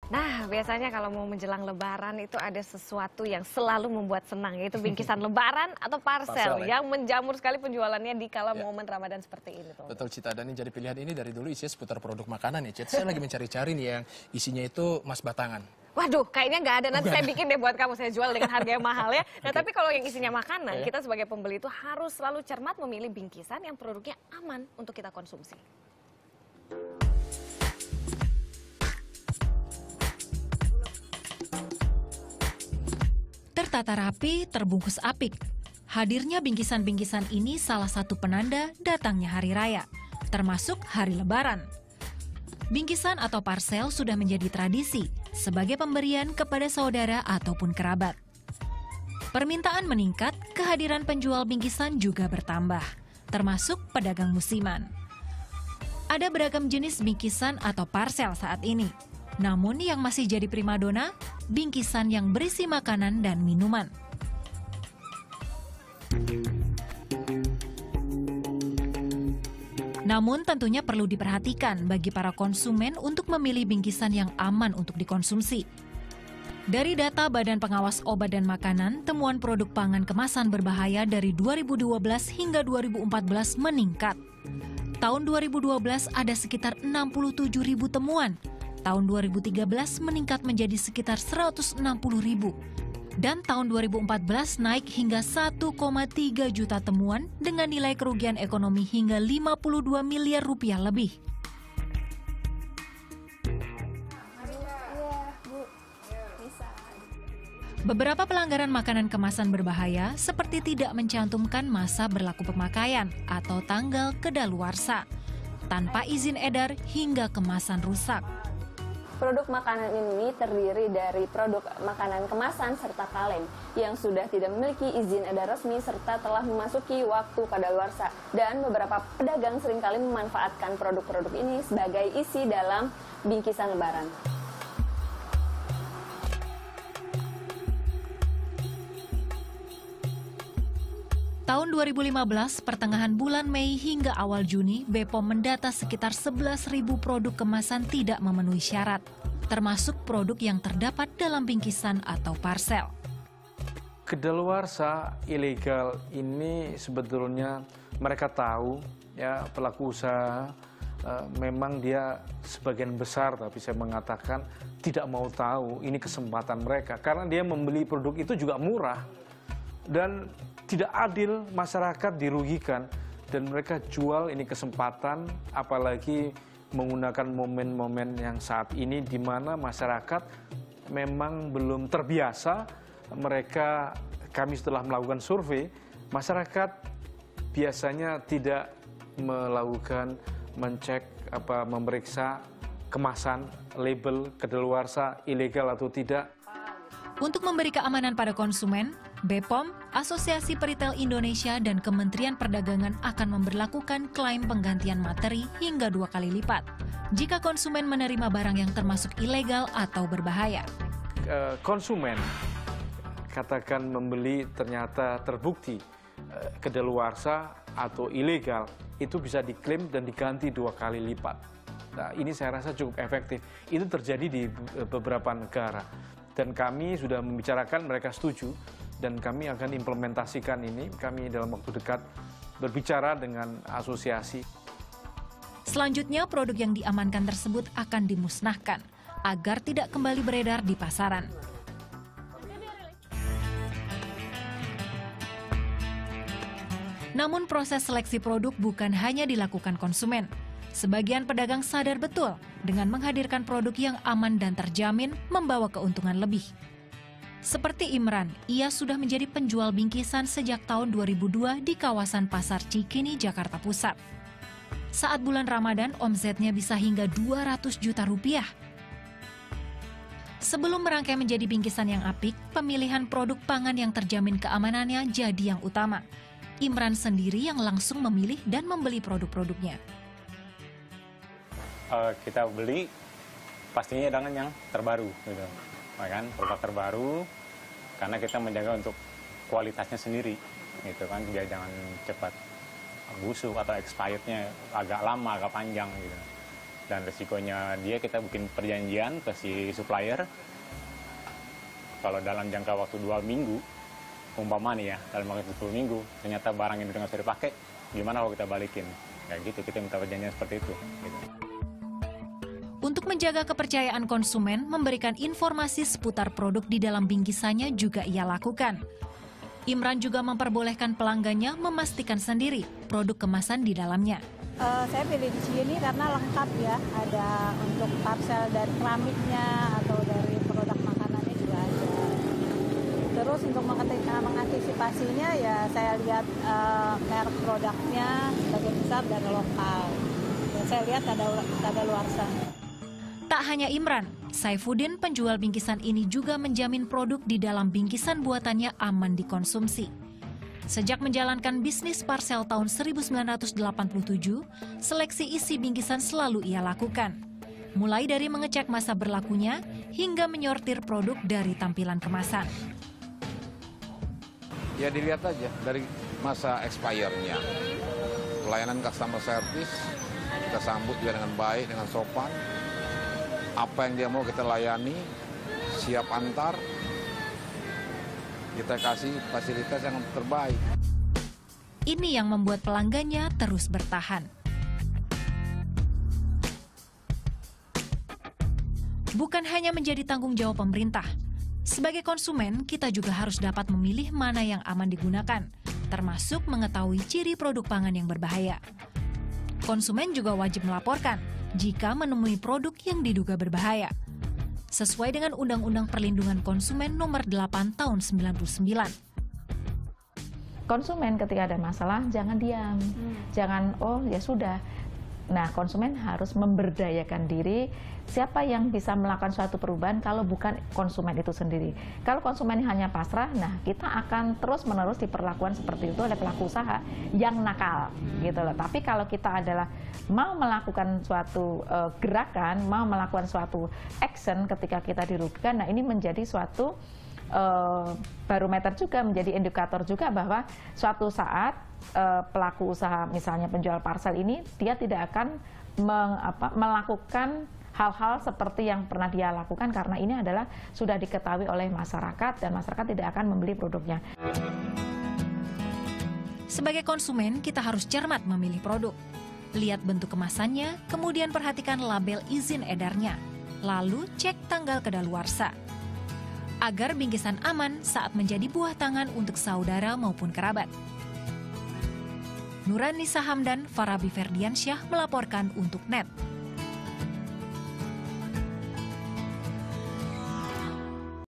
Nah, biasanya kalau mau menjelang Lebaran itu ada sesuatu yang selalu membuat senang, yaitu bingkisan Lebaran atau parsel Ya. yang menjamur sekali penjualannya di kala momen Ramadan seperti ini. Betul, Cita. Dan ini jadi pilihan ini dari dulu isinya seputar produk makanan ya, Cita. Saya lagi mencari-cari nih yang isinya itu emas batangan. Waduh, kayaknya nggak ada. Nanti saya bikin deh buat kamu, saya jual dengan harga yang mahal ya. Nah, tapi kalau yang isinya makanan, kita sebagai pembeli itu harus selalu cermat memilih bingkisan yang produknya aman untuk kita konsumsi. Tertata rapi, terbungkus apik. Hadirnya bingkisan-bingkisan ini salah satu penanda datangnya hari raya, termasuk hari Lebaran. Bingkisan atau parsel sudah menjadi tradisi sebagai pemberian kepada saudara ataupun kerabat. Permintaan meningkat, kehadiran penjual bingkisan juga bertambah, termasuk pedagang musiman. Ada beragam jenis bingkisan atau parsel saat ini. Namun yang masih jadi primadona, bingkisan yang berisi makanan dan minuman. Namun tentunya perlu diperhatikan bagi para konsumen untuk memilih bingkisan yang aman untuk dikonsumsi. Dari data Badan Pengawas Obat dan Makanan, temuan produk pangan kemasan berbahaya dari 2012 hingga 2014 meningkat. Tahun 2012 ada sekitar 67.000 temuan. Tahun 2013 meningkat menjadi sekitar 160.000. Dan tahun 2014 naik hingga 1,3 juta temuan dengan nilai kerugian ekonomi hingga 52 miliar rupiah lebih. Beberapa pelanggaran makanan kemasan berbahaya seperti tidak mencantumkan masa berlaku pemakaian atau tanggal kedaluarsa, tanpa izin edar hingga kemasan rusak. Produk makanan ini terdiri dari produk makanan kemasan serta kaleng yang sudah tidak memiliki izin edar resmi serta telah memasuki waktu kadaluarsa. Dan beberapa pedagang seringkali memanfaatkan produk-produk ini sebagai isi dalam bingkisan Lebaran. Tahun 2015, pertengahan bulan Mei hingga awal Juni, BPOM mendata sekitar 11.000 produk kemasan tidak memenuhi syarat, termasuk produk yang terdapat dalam bingkisan atau parsel. Kedaluarsa ilegal ini sebetulnya mereka tahu, ya pelaku usaha memang dia sebagian besar, tapi saya mengatakan tidak mau tahu ini kesempatan mereka karena dia membeli produk itu juga murah dan tidak adil, masyarakat dirugikan dan mereka jual ini kesempatan, apalagi menggunakan momen-momen yang saat ini di mana masyarakat memang belum terbiasa. Kami setelah melakukan survei, masyarakat biasanya tidak melakukan memeriksa kemasan, label kedaluarsa ilegal atau tidak. Untuk memberi keamanan pada konsumen, BPOM, Asosiasi Peritel Indonesia dan Kementerian Perdagangan akan memberlakukan klaim penggantian materi hingga 2 kali lipat jika konsumen menerima barang yang termasuk ilegal atau berbahaya. Konsumen katakan membeli ternyata terbukti kedaluarsa atau ilegal, itu bisa diklaim dan diganti 2 kali lipat. Nah, ini saya rasa cukup efektif. Itu terjadi di beberapa negara. Dan kami sudah membicarakan, mereka setuju, dan kami akan implementasikan ini. Kami dalam waktu dekat berbicara dengan asosiasi. Selanjutnya, produk yang diamankan tersebut akan dimusnahkan agar tidak kembali beredar di pasaran. Namun proses seleksi produk bukan hanya dilakukan konsumen. Sebagian pedagang sadar betul dengan menghadirkan produk yang aman dan terjamin membawa keuntungan lebih. Seperti Imran, ia sudah menjadi penjual bingkisan sejak tahun 2002 di kawasan Pasar Cikini, Jakarta Pusat. Saat bulan Ramadan, omsetnya bisa hingga 200 juta rupiah. Sebelum merangkai menjadi bingkisan yang apik, pemilihan produk pangan yang terjamin keamanannya jadi yang utama. Imran sendiri yang langsung memilih dan membeli produk-produknya. Kita beli pastinya dengan yang terbaru, gitu, kan? Produk terbaru, karena kita menjaga untuk kualitasnya sendiri, gitu kan, biar jangan cepat busuk atau expirednya agak lama, agak panjang, gitu. Dan resikonya dia kita bikin perjanjian ke si supplier. Kalau dalam jangka waktu 2 minggu, umpama nih ya, dalam waktu 10 minggu, ternyata barang itu nggak bisa dipakai, gimana kalau kita balikin? Kayak gitu, kita minta perjanjian seperti itu. Gitu. Untuk menjaga kepercayaan konsumen, memberikan informasi seputar produk di dalam bingkisannya juga ia lakukan. Imran juga memperbolehkan pelanggannya memastikan sendiri produk kemasan di dalamnya. Saya pilih di sini karena lengkap ya, ada untuk parcel dari keramiknya atau dari produk makanannya juga ada. Terus untuk mengantisipasinya ya saya lihat merek produknya sebagian besar dari lokal. Dan saya lihat ada luarsa. Tak hanya Imran, Saifuddin penjual bingkisan ini juga menjamin produk di dalam bingkisan buatannya aman dikonsumsi. Sejak menjalankan bisnis parsel tahun 1987, seleksi isi bingkisan selalu ia lakukan. Mulai dari mengecek masa berlakunya hingga menyortir produk dari tampilan kemasan. Ya dilihat aja dari masa expire-nya. Pelayanan customer service kita sambut juga dengan baik, dengan sopan. Apa yang dia mau kita layani, siap antar, kita kasih fasilitas yang terbaik. Ini yang membuat pelanggannya terus bertahan. Bukan hanya menjadi tanggung jawab pemerintah, sebagai konsumen kita juga harus dapat memilih mana yang aman digunakan, termasuk mengetahui ciri produk pangan yang berbahaya. Konsumen juga wajib melaporkan jika menemui produk yang diduga berbahaya. Sesuai dengan Undang-Undang Perlindungan Konsumen Nomor 8 Tahun 99. Konsumen ketika ada masalah jangan diam, jangan oh ya sudah. Nah, konsumen harus memberdayakan diri. Siapa yang bisa melakukan suatu perubahan kalau bukan konsumen itu sendiri? Kalau konsumen hanya pasrah, nah kita akan terus-menerus diperlakukan seperti itu oleh pelaku usaha yang nakal, gitu loh. Tapi kalau kita adalah mau melakukan suatu gerakan, mau melakukan suatu action ketika kita dirugikan, nah ini menjadi suatu barometer juga, menjadi indikator juga bahwa suatu saat pelaku usaha misalnya penjual parsel ini dia tidak akan melakukan hal-hal seperti yang pernah dia lakukan karena ini adalah sudah diketahui oleh masyarakat dan masyarakat tidak akan membeli produknya. Sebagai konsumen kita harus cermat memilih produk. Lihat bentuk kemasannya, kemudian perhatikan label izin edarnya, lalu cek tanggal kedaluarsa. Agar bingkisan aman saat menjadi buah tangan untuk saudara maupun kerabat. Nurani Sahamdan, Farabi Ferdiansyah melaporkan untuk NET.